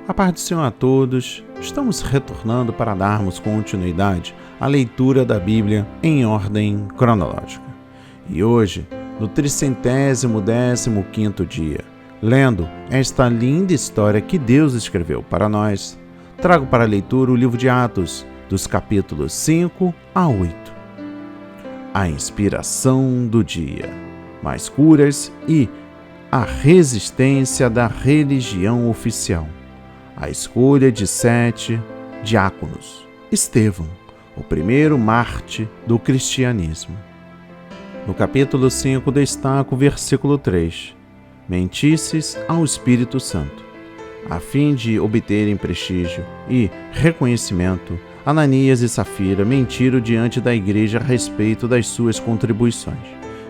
A paz do Senhor a todos. Estamos retornando para darmos continuidade à leitura da Bíblia em ordem cronológica. E hoje, no 315º dia, lendo esta linda história que Deus escreveu para nós, trago para a leitura o livro de Atos, dos capítulos 5 a 8. A inspiração do dia, mais curas e a resistência da religião oficial. A escolha de 7 diáconos. Estevão, o primeiro mártir do cristianismo. No capítulo 5 destaca o versículo 3. Mentisses ao Espírito Santo. A fim de obterem prestígio e reconhecimento, Ananias e Safira mentiram diante da igreja a respeito das suas contribuições.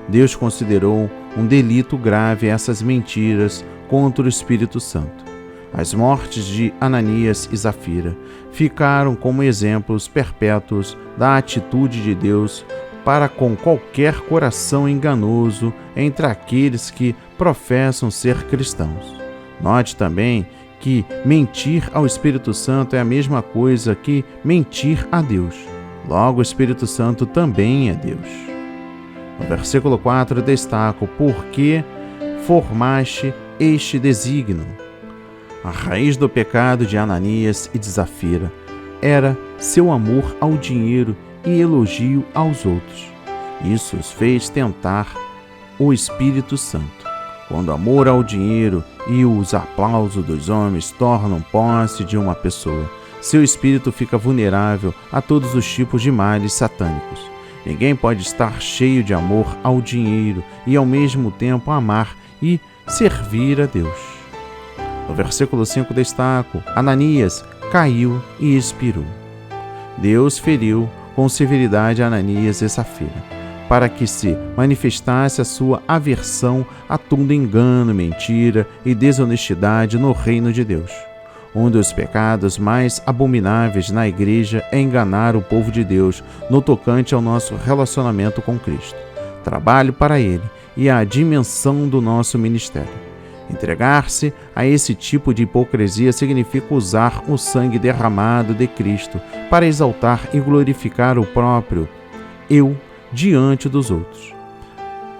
Deus considerou um delito grave essas mentiras contra o Espírito Santo. As mortes de Ananias e Safira ficaram como exemplos perpétuos da atitude de Deus para com qualquer coração enganoso entre aqueles que professam ser cristãos. Note também que mentir ao Espírito Santo é a mesma coisa que mentir a Deus. Logo, o Espírito Santo também é Deus. No versículo 4 destaca o porquê formaste este desígnio. A raiz do pecado de Ananias e de Safira era seu amor ao dinheiro e elogio aos outros. Isso os fez tentar o Espírito Santo. Quando o amor ao dinheiro e os aplausos dos homens tornam posse de uma pessoa, seu espírito fica vulnerável a todos os tipos de males satânicos. Ninguém pode estar cheio de amor ao dinheiro e ao mesmo tempo amar e servir a Deus. No versículo 5 destaco, Ananias caiu e expirou. Deus feriu com severidade Ananias e Safira, para que se manifestasse a sua aversão a todo engano, mentira e desonestidade no reino de Deus. Um dos pecados mais abomináveis na igreja é enganar o povo de Deus no tocante ao nosso relacionamento com Cristo, trabalho para Ele e a dimensão do nosso ministério. Entregar-se a esse tipo de hipocrisia significa usar o sangue derramado de Cristo para exaltar e glorificar o próprio eu diante dos outros.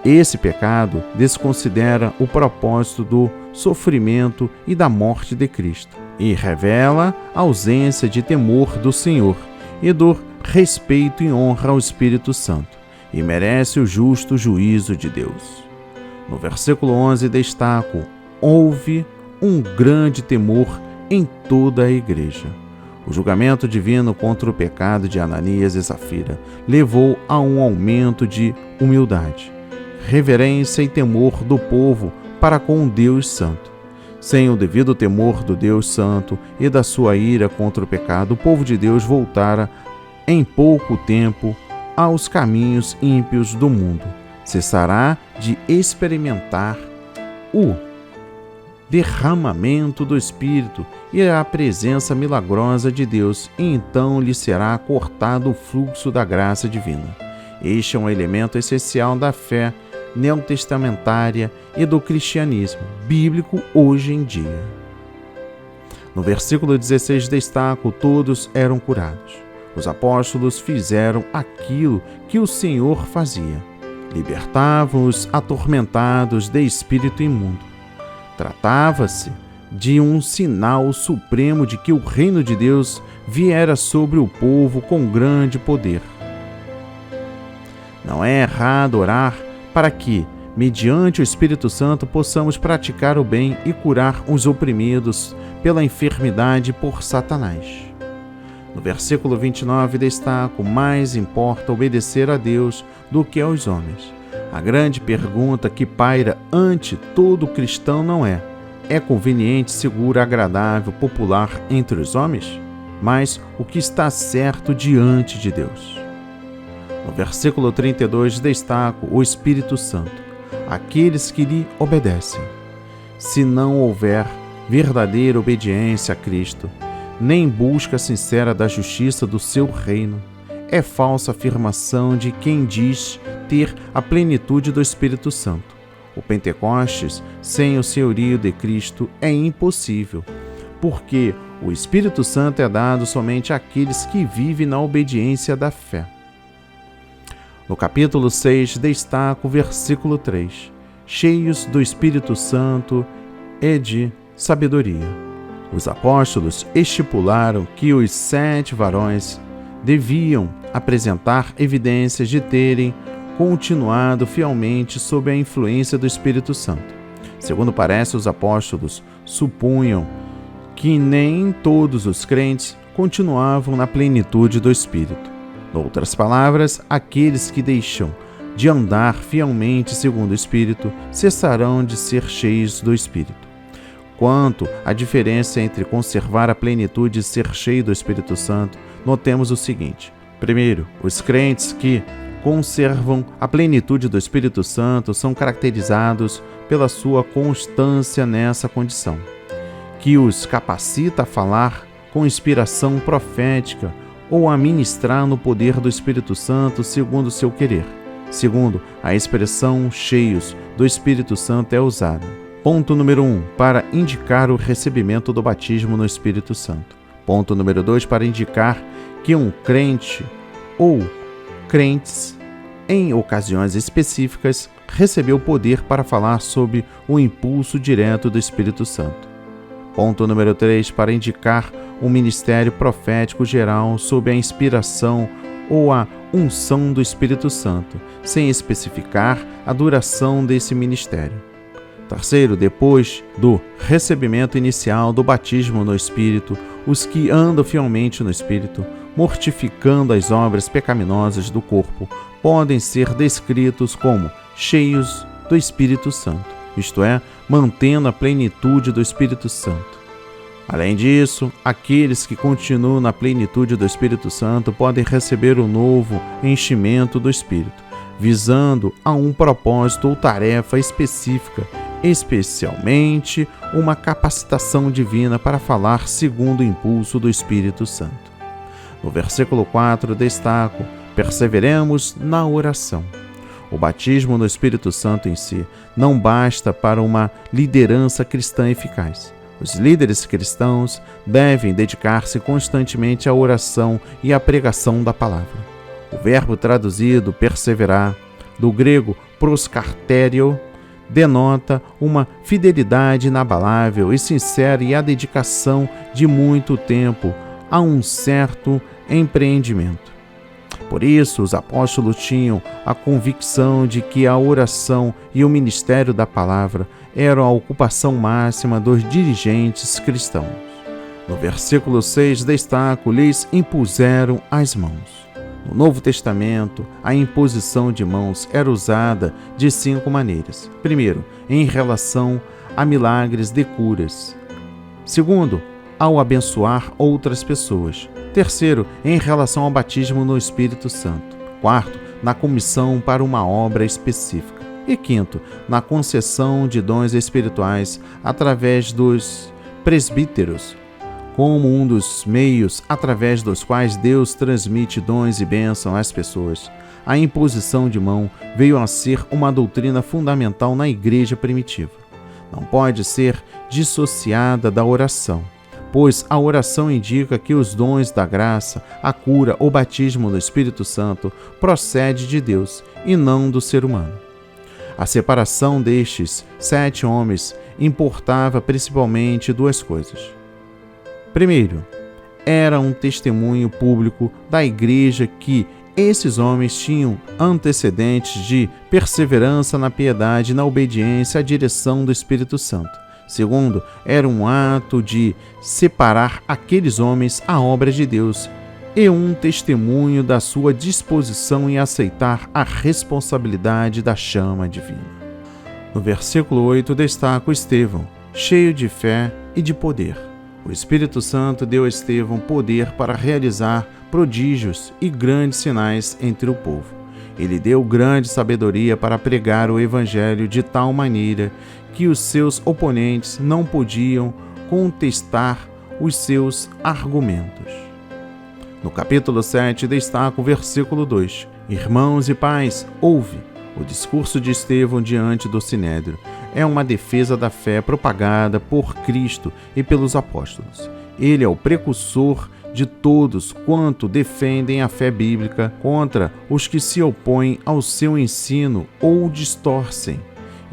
Esse pecado desconsidera o propósito do sofrimento e da morte de Cristo e revela a ausência de temor do Senhor e do respeito e honra ao Espírito Santo, e merece o justo juízo de Deus. No versículo 11 destaco: houve um grande temor em toda a igreja. O julgamento divino contra o pecado de Ananias e Safira levou a um aumento de humildade, reverência e temor do povo para com o Deus Santo. Sem o devido temor do Deus Santo e da sua ira contra o pecado, o povo de Deus voltara em pouco tempo aos caminhos ímpios do mundo. Cessará de experimentar o derramamento do Espírito e a presença milagrosa de Deus, e então lhe será cortado o fluxo da graça divina. Este é um elemento essencial da fé neotestamentária e do cristianismo bíblico hoje em dia. No versículo 16 destaco: todos eram curados. Os apóstolos fizeram aquilo que o Senhor fazia. Libertavam os atormentados de espírito imundo. Tratava-se de um sinal supremo de que o reino de Deus viera sobre o povo com grande poder. Não é errado orar para que, mediante o Espírito Santo, possamos praticar o bem e curar os oprimidos pela enfermidade por Satanás. No versículo 29 destaco: mais importa obedecer a Deus do que aos homens. A grande pergunta que paira ante todo cristão não é: é conveniente, seguro, agradável, popular entre os homens? Mas o que está certo diante de Deus? No versículo 32 destaco o Espírito Santo, aqueles que lhe obedecem. Se não houver verdadeira obediência a Cristo, nem busca sincera da justiça do seu reino, é falsa afirmação de quem diz ter a plenitude do Espírito Santo. O Pentecostes, sem o senhorio de Cristo, é impossível. porque o Espírito Santo é dado somente àqueles que vivem na obediência da fé. No capítulo 6, destaca o versículo 3, cheios do Espírito Santo e de sabedoria. Os apóstolos estipularam que os 7 varões deviam apresentar evidências de terem continuado fielmente sob a influência do Espírito Santo. Segundo parece, os apóstolos supunham que nem todos os crentes continuavam na plenitude do Espírito. Em outras palavras, aqueles que deixam de andar fielmente segundo o Espírito cessarão de ser cheios do Espírito. Quanto à diferença entre conservar a plenitude e ser cheio do Espírito Santo, notemos o seguinte. Primeiro, os crentes que conservam a plenitude do Espírito Santo são caracterizados pela sua constância nessa condição, que os capacita a falar com inspiração profética ou a ministrar no poder do Espírito Santo segundo o seu querer. Segundo, a expressão cheios do Espírito Santo é usada. Ponto número 1, para indicar o recebimento do batismo no Espírito Santo. Ponto número 2, para indicar que um crente ou crentes, em ocasiões específicas, recebeu poder para falar sob o impulso direto do Espírito Santo. Ponto número 3, para indicar um ministério profético geral sob a inspiração ou a unção do Espírito Santo, sem especificar a duração desse ministério. Terceiro, depois do recebimento inicial do batismo no Espírito, os que andam fielmente no Espírito, mortificando as obras pecaminosas do corpo, podem ser descritos como cheios do Espírito Santo, isto é, mantendo a plenitude do Espírito Santo. Além disso, aqueles que continuam na plenitude do Espírito Santo podem receber o novo enchimento do Espírito, visando a um propósito ou tarefa específica, especialmente uma capacitação divina para falar segundo o impulso do Espírito Santo. No versículo 4, destaco: perseveremos na oração. O batismo no Espírito Santo em si não basta para uma liderança cristã eficaz. Os líderes cristãos devem dedicar-se constantemente à oração e à pregação da palavra. O verbo traduzido perseverar, do grego proskartério, denota uma fidelidade inabalável e sincera e a dedicação de muito tempo a um certo empreendimento. Por isso, os apóstolos tinham a convicção de que a oração e o ministério da palavra eram a ocupação máxima dos dirigentes cristãos. No versículo 6, destaco: lhes impuseram as mãos. No Novo Testamento, a imposição de mãos era usada de 5 maneiras. Primeiro, em relação a milagres de curas. Segundo, ao abençoar outras pessoas. Terceiro, em relação ao batismo no Espírito Santo. Quarto, na comissão para uma obra específica. E quinto, na concessão de dons espirituais através dos presbíteros, como um dos meios através dos quais Deus transmite dons e bênção às pessoas. A imposição de mão veio a ser uma doutrina fundamental na igreja primitiva. Não pode ser dissociada da oração, pois a oração indica que os dons da graça, a cura ou batismo no Espírito Santo procede de Deus e não do ser humano. A separação destes 7 homens importava principalmente 2 coisas. Primeiro, era um testemunho público da igreja que esses homens tinham antecedentes de perseverança na piedade e na obediência à direção do Espírito Santo. Segundo, era um ato de separar aqueles homens à obra de Deus e um testemunho da sua disposição em aceitar a responsabilidade da chama divina. No versículo 8, destaca Estevão, cheio de fé e de poder. O Espírito Santo deu a Estevão poder para realizar prodígios e grandes sinais entre o povo. Ele deu grande sabedoria para pregar o Evangelho de tal maneira que os seus oponentes não podiam contestar os seus argumentos. No capítulo 7, destaca o versículo 2. Irmãos e pais, ouve. O discurso de Estevão diante do Sinédrio é uma defesa da fé propagada por Cristo e pelos apóstolos. Ele é o precursor de todos quanto defendem a fé bíblica contra os que se opõem ao seu ensino ou distorcem,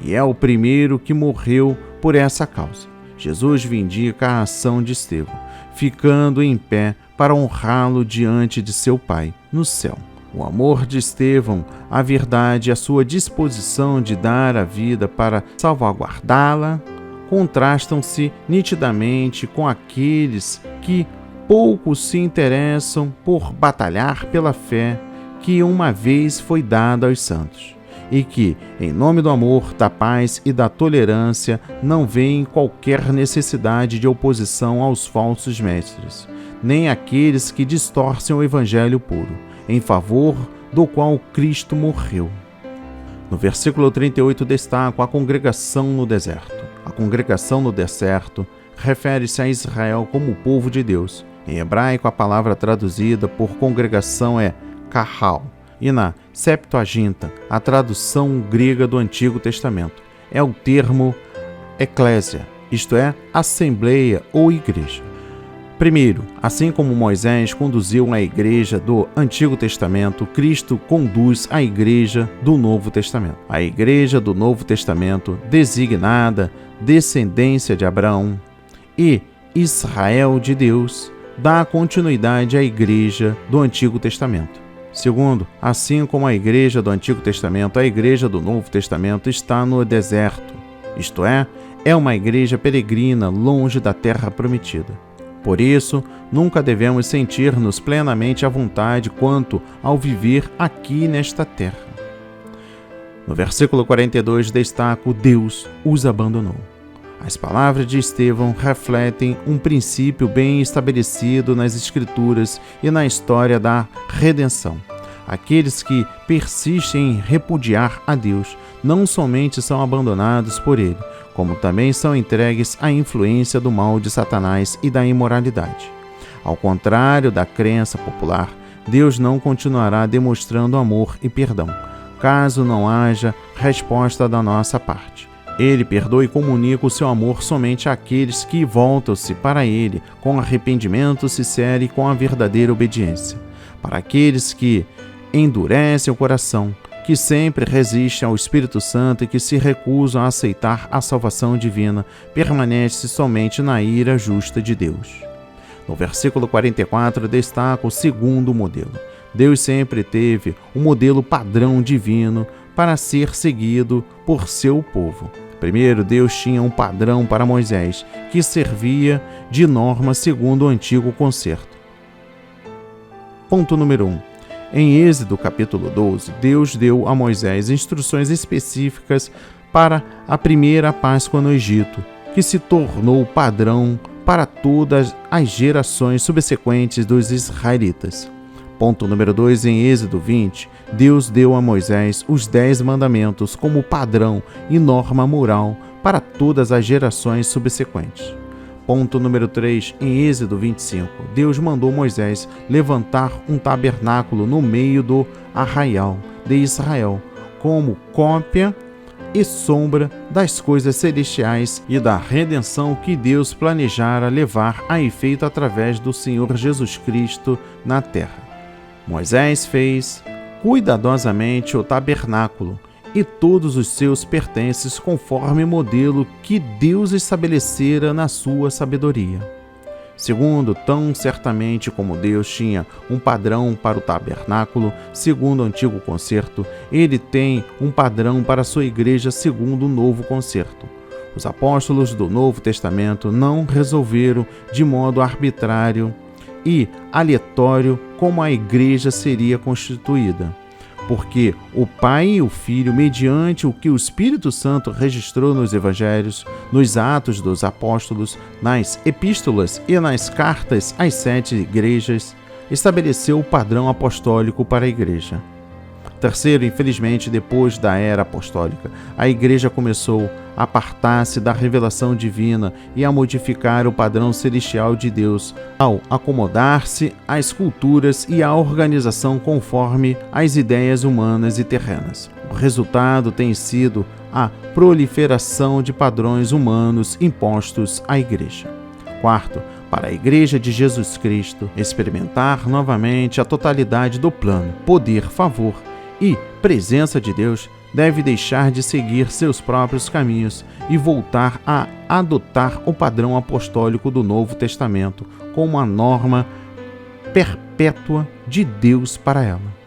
e é o primeiro que morreu por essa causa. Jesus vindica a ação de Estevão, ficando em pé para honrá-lo diante de seu Pai no céu. O amor de Estevão, a verdade e a sua disposição de dar a vida para salvaguardá-la contrastam-se nitidamente com aqueles que pouco se interessam por batalhar pela fé que uma vez foi dada aos santos, e que, em nome do amor, da paz e da tolerância, não veem qualquer necessidade de oposição aos falsos mestres, nem aqueles que distorcem o evangelho puro, em favor do qual Cristo morreu. No versículo 38 destaco a congregação no deserto. A congregação no deserto refere-se a Israel como o povo de Deus. Em hebraico, a palavra traduzida por congregação é kahal, e na Septuaginta, a tradução grega do Antigo Testamento, é o termo eclésia, isto é, assembleia ou igreja. Primeiro, assim como Moisés conduziu a igreja do Antigo Testamento, Cristo conduz a igreja do Novo Testamento. A igreja do Novo Testamento, designada descendência de Abraão e Israel de Deus, dá continuidade à igreja do Antigo Testamento. Segundo, assim como a igreja do Antigo Testamento, a igreja do Novo Testamento está no deserto, isto é uma igreja peregrina longe da terra prometida. Por isso, nunca devemos sentir-nos plenamente à vontade quanto ao viver aqui nesta terra. No versículo 42 destaco: Deus os abandonou. As palavras de Estevão refletem um princípio bem estabelecido nas Escrituras e na história da redenção. Aqueles que persistem em repudiar a Deus não somente são abandonados por Ele, como também são entregues à influência do mal de Satanás e da imoralidade. Ao contrário da crença popular, Deus não continuará demonstrando amor e perdão, caso não haja resposta da nossa parte. Ele perdoa e comunica o seu amor somente àqueles que voltam-se para Ele com arrependimento sincero e com a verdadeira obediência. Para aqueles que endurecem o coração, que sempre resistem ao Espírito Santo e que se recusam a aceitar a salvação divina, permanece somente na ira justa de Deus. No versículo 44 destaca o segundo modelo. Deus sempre teve um modelo padrão divino para ser seguido por seu povo. Primeiro, Deus tinha um padrão para Moisés, que servia de norma segundo o antigo concerto. Ponto número 1. Em Êxodo capítulo 12, Deus deu a Moisés instruções específicas para a primeira Páscoa no Egito, que se tornou padrão para todas as gerações subsequentes dos israelitas. Ponto número 2, em Êxodo 20, Deus deu a Moisés os 10 mandamentos como padrão e norma moral para todas as gerações subsequentes. Ponto número 3, em Êxodo 25, Deus mandou Moisés levantar um tabernáculo no meio do arraial de Israel, como cópia e sombra das coisas celestiais e da redenção que Deus planejara levar a efeito através do Senhor Jesus Cristo na terra. Moisés fez cuidadosamente o tabernáculo e todos os seus pertences conforme o modelo que Deus estabelecera na sua sabedoria. Segundo, tão certamente como Deus tinha um padrão para o tabernáculo, segundo o antigo concerto, Ele tem um padrão para a sua igreja segundo o novo concerto. Os apóstolos do Novo Testamento não resolveram de modo arbitrário e aleatório como a igreja seria constituída, porque o Pai e o Filho, mediante o que o Espírito Santo registrou nos Evangelhos, nos Atos dos Apóstolos, nas Epístolas e nas Cartas às 7 igrejas, estabeleceu o padrão apostólico para a igreja. Terceiro, infelizmente, depois da era apostólica, a Igreja começou a apartar-se da revelação divina e a modificar o padrão celestial de Deus, ao acomodar-se às culturas e à organização conforme as ideias humanas e terrenas. O resultado tem sido a proliferação de padrões humanos impostos à Igreja. Quarto, para a Igreja de Jesus Cristo experimentar novamente a totalidade do plano, poder, favor e presença de Deus, deve deixar de seguir seus próprios caminhos e voltar a adotar o padrão apostólico do Novo Testamento como a norma perpétua de Deus para ela.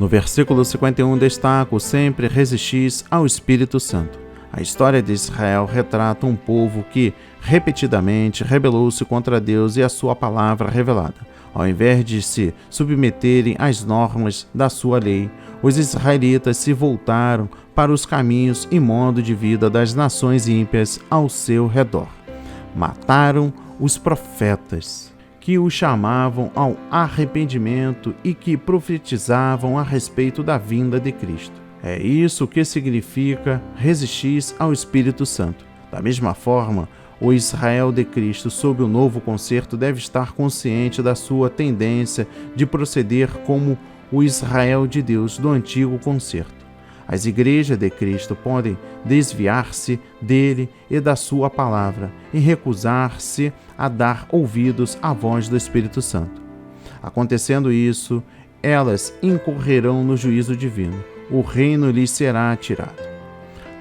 No versículo 51 destaco: sempre resistis ao Espírito Santo. A história de Israel retrata um povo que repetidamente rebelou-se contra Deus e a sua palavra revelada. Ao invés de se submeterem às normas da sua lei, os israelitas se voltaram para os caminhos e modo de vida das nações ímpias ao seu redor. Mataram os profetas, que os chamavam ao arrependimento e que profetizavam a respeito da vinda de Cristo. É isso que significa resistir ao Espírito Santo. Da mesma forma, o Israel de Cristo, sob o novo concerto, deve estar consciente da sua tendência de proceder como o Israel de Deus do antigo concerto. As igrejas de Cristo podem desviar-se dele e da sua palavra e recusar-se a dar ouvidos à voz do Espírito Santo. Acontecendo isso, elas incorrerão no juízo divino. O reino lhes será tirado.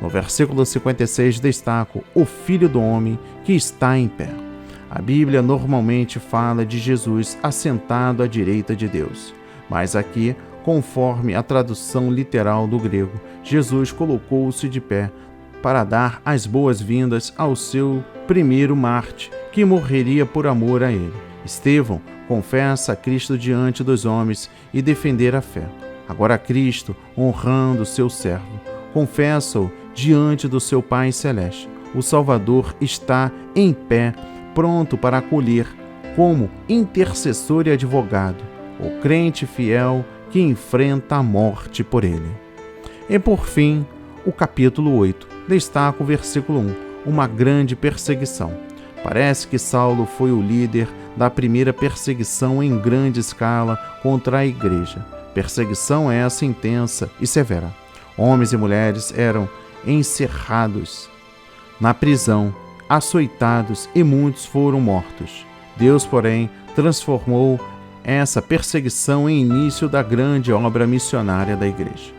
No versículo 56 destaco o Filho do Homem que está em pé. A Bíblia normalmente fala de Jesus assentado à direita de Deus, mas aqui, conforme a tradução literal do grego, Jesus colocou-se de pé para dar as boas-vindas ao seu primeiro mártir, que morreria por amor a ele. Estevão confessa a Cristo diante dos homens e defender a fé. Agora Cristo, honrando seu servo, confessa-o diante do seu Pai Celeste. O Salvador está em pé, pronto para acolher como intercessor e advogado o crente fiel que enfrenta a morte por ele. E por fim, o capítulo 8 destaca o versículo 1, uma grande perseguição. Parece que Saulo foi o líder da primeira perseguição em grande escala contra a igreja. Perseguição essa intensa e severa. Homens e mulheres eram encerrados na prisão, açoitados e muitos foram mortos. Deus, porém, transformou essa perseguição em início da grande obra missionária da igreja.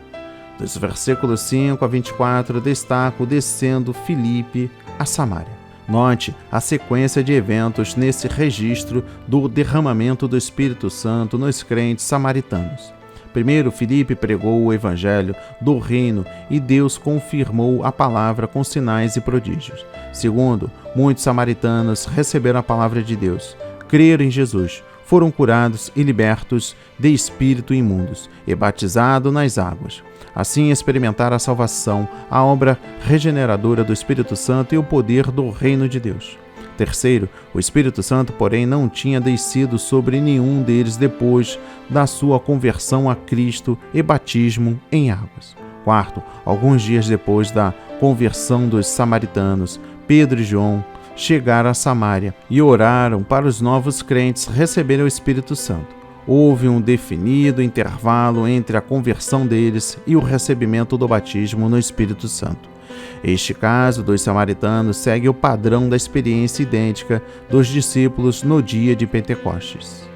Dos versículos 5 a 24, destaco descendo Filipe a Samaria. Note a sequência de eventos nesse registro do derramamento do Espírito Santo nos crentes samaritanos. Primeiro, Filipe pregou o evangelho do reino e Deus confirmou a palavra com sinais e prodígios. Segundo, muitos samaritanos receberam a palavra de Deus, creram em Jesus, foram curados e libertos de espírito imundos e batizados nas águas. Assim experimentaram a salvação, a obra regeneradora do Espírito Santo e o poder do reino de Deus. Terceiro, o Espírito Santo, porém, não tinha descido sobre nenhum deles depois da sua conversão a Cristo e batismo em águas. Quarto, alguns dias depois da conversão dos samaritanos, Pedro e João chegaram a Samaria e oraram para os novos crentes receberem o Espírito Santo. Houve um definido intervalo entre a conversão deles e o recebimento do batismo no Espírito Santo. Este caso dos samaritanos segue o padrão da experiência idêntica dos discípulos no dia de Pentecostes.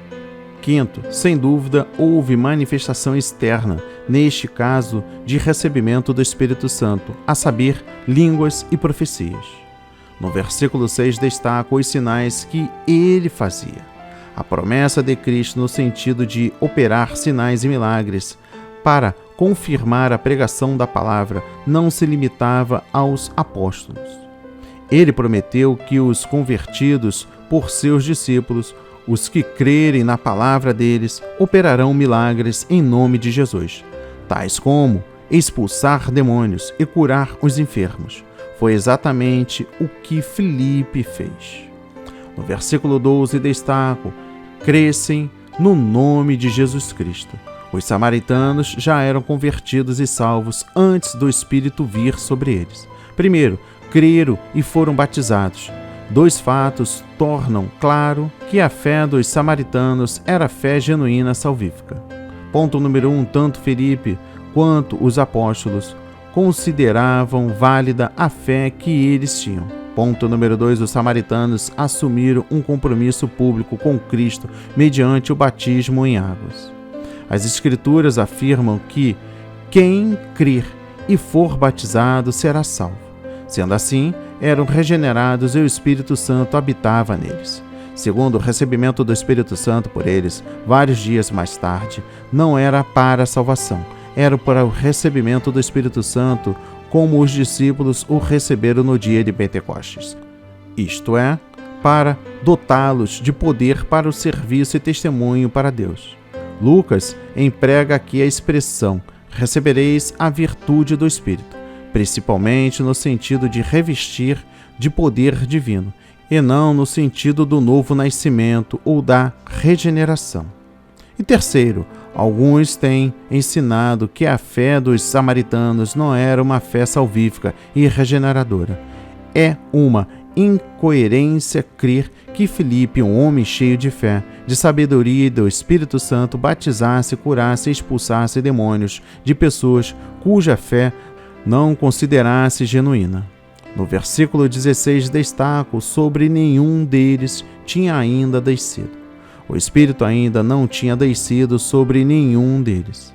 Quinto, sem dúvida, houve manifestação externa, neste caso de recebimento do Espírito Santo, a saber, línguas e profecias. No versículo 6 destaca os sinais que ele fazia. A promessa de Cristo no sentido de operar sinais e milagres para confirmar a pregação da palavra não se limitava aos apóstolos. Ele prometeu que os convertidos por seus discípulos, os que crerem na palavra deles, operarão milagres em nome de Jesus, tais como expulsar demônios e curar os enfermos. Foi exatamente o que Filipe fez. No versículo 12 destaco: crescem no nome de Jesus Cristo. Os samaritanos já eram convertidos e salvos antes do Espírito vir sobre eles. Primeiro, creram e foram batizados. Dois fatos tornam claro que a fé dos samaritanos era fé genuína salvífica. Ponto número 1. Tanto Filipe quanto os apóstolos consideravam válida a fé que eles tinham. Ponto número 2. Os samaritanos assumiram um compromisso público com Cristo mediante o batismo em águas. As Escrituras afirmam que quem crer e for batizado será salvo. Sendo assim, eram regenerados e o Espírito Santo habitava neles. Segundo o recebimento do Espírito Santo por eles, vários dias mais tarde, não era para a salvação, era para o recebimento do Espírito Santo, como os discípulos o receberam no dia de Pentecostes. Isto é, para dotá-los de poder para o serviço e testemunho para Deus. Lucas emprega aqui a expressão recebereis a virtude do Espírito, principalmente no sentido de revestir de poder divino, e não no sentido do novo nascimento ou da regeneração. E terceiro, alguns têm ensinado que a fé dos samaritanos não era uma fé salvífica e regeneradora. É uma incoerência crer que Filipe, um homem cheio de fé, de sabedoria e do Espírito Santo, batizasse, curasse e expulsasse demônios de pessoas cuja fé não considerasse genuína. No versículo 16 destaco sobre nenhum deles tinha ainda descido. O Espírito ainda não tinha descido sobre nenhum deles.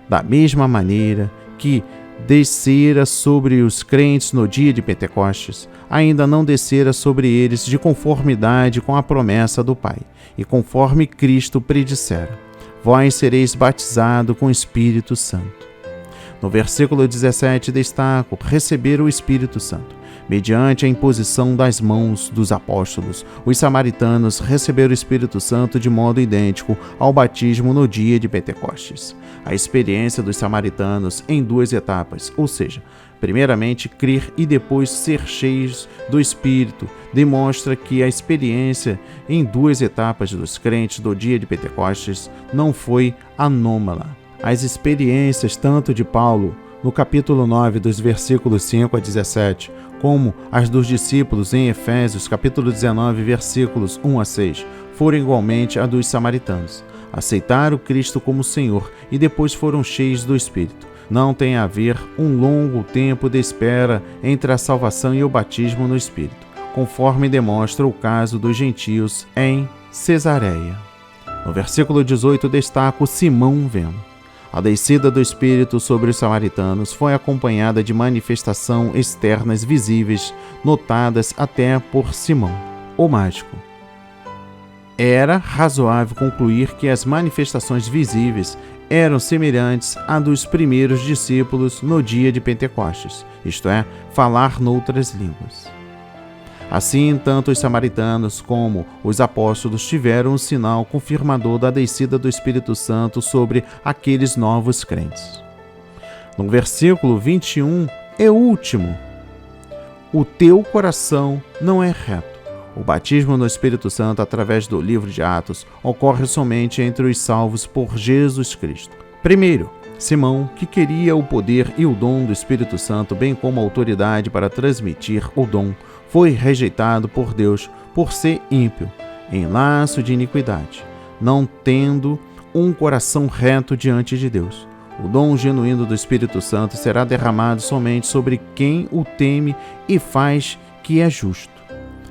Da mesma maneira que descera sobre os crentes no dia de Pentecostes, ainda não descera sobre eles de conformidade com a promessa do Pai, e conforme Cristo predissera: vós sereis batizados com o Espírito Santo. No versículo 17 destaco receber o Espírito Santo. Mediante a imposição das mãos dos apóstolos, os samaritanos receberam o Espírito Santo de modo idêntico ao batismo no dia de Pentecostes. A experiência dos samaritanos em duas etapas, ou seja, primeiramente crer e depois ser cheios do Espírito, demonstra que a experiência em duas etapas dos crentes do dia de Pentecostes não foi anômala. As experiências tanto de Paulo, no capítulo 9, dos versículos 5 a 17, como as dos discípulos em Efésios, capítulo 19, versículos 1 a 6, foram igualmente a dos samaritanos. Aceitaram Cristo como Senhor e depois foram cheios do Espírito. Não tem a haver um longo tempo de espera entre a salvação e o batismo no Espírito, conforme demonstra o caso dos gentios em Cesareia. No versículo 18 destaco Simão vendo. A descida do Espírito sobre os samaritanos foi acompanhada de manifestações externas visíveis, notadas até por Simão, o mágico. Era razoável concluir que as manifestações visíveis eram semelhantes à dos primeiros discípulos no dia de Pentecostes, isto é, falar noutras línguas. Assim, tanto os samaritanos como os apóstolos tiveram um sinal confirmador da descida do Espírito Santo sobre aqueles novos crentes. No versículo 21 e último, o teu coração não é reto. O batismo no Espírito Santo através do livro de Atos ocorre somente entre os salvos por Jesus Cristo. Primeiro, Simão, que queria o poder e o dom do Espírito Santo, bem como a autoridade para transmitir o dom, foi rejeitado por Deus por ser ímpio, em laço de iniquidade, não tendo um coração reto diante de Deus. O dom genuíno do Espírito Santo será derramado somente sobre quem o teme e faz que é justo.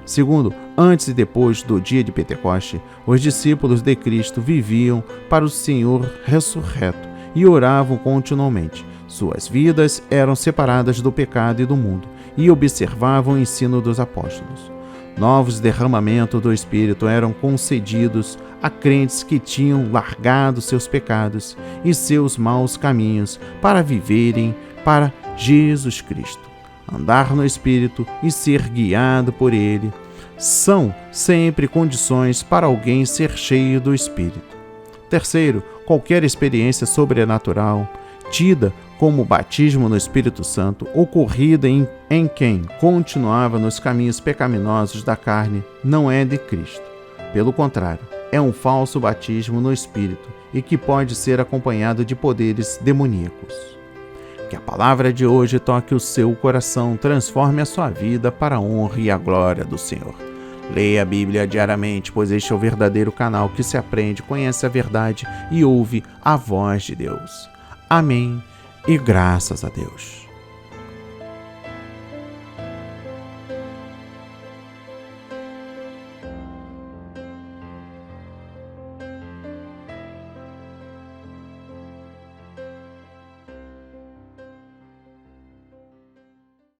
Segundo, antes e depois do dia de Pentecoste, os discípulos de Cristo viviam para o Senhor ressurreto e oravam continuamente. Suas vidas eram separadas do pecado e do mundo e observavam o ensino dos apóstolos. Novos derramamentos do Espírito eram concedidos a crentes que tinham largado seus pecados e seus maus caminhos para viverem para Jesus Cristo. Andar no Espírito e ser guiado por Ele são sempre condições para alguém ser cheio do Espírito. Terceiro, qualquer experiência sobrenatural, tida como batismo no Espírito Santo, ocorrida em quem continuava nos caminhos pecaminosos da carne, não é de Cristo. Pelo contrário, é um falso batismo no Espírito e que pode ser acompanhado de poderes demoníacos. Que a palavra de hoje toque o seu coração, transforme a sua vida para a honra e a glória do Senhor. Leia a Bíblia diariamente, pois este é o verdadeiro canal que se aprende, conhece a verdade e ouve a voz de Deus. Amém e graças a Deus.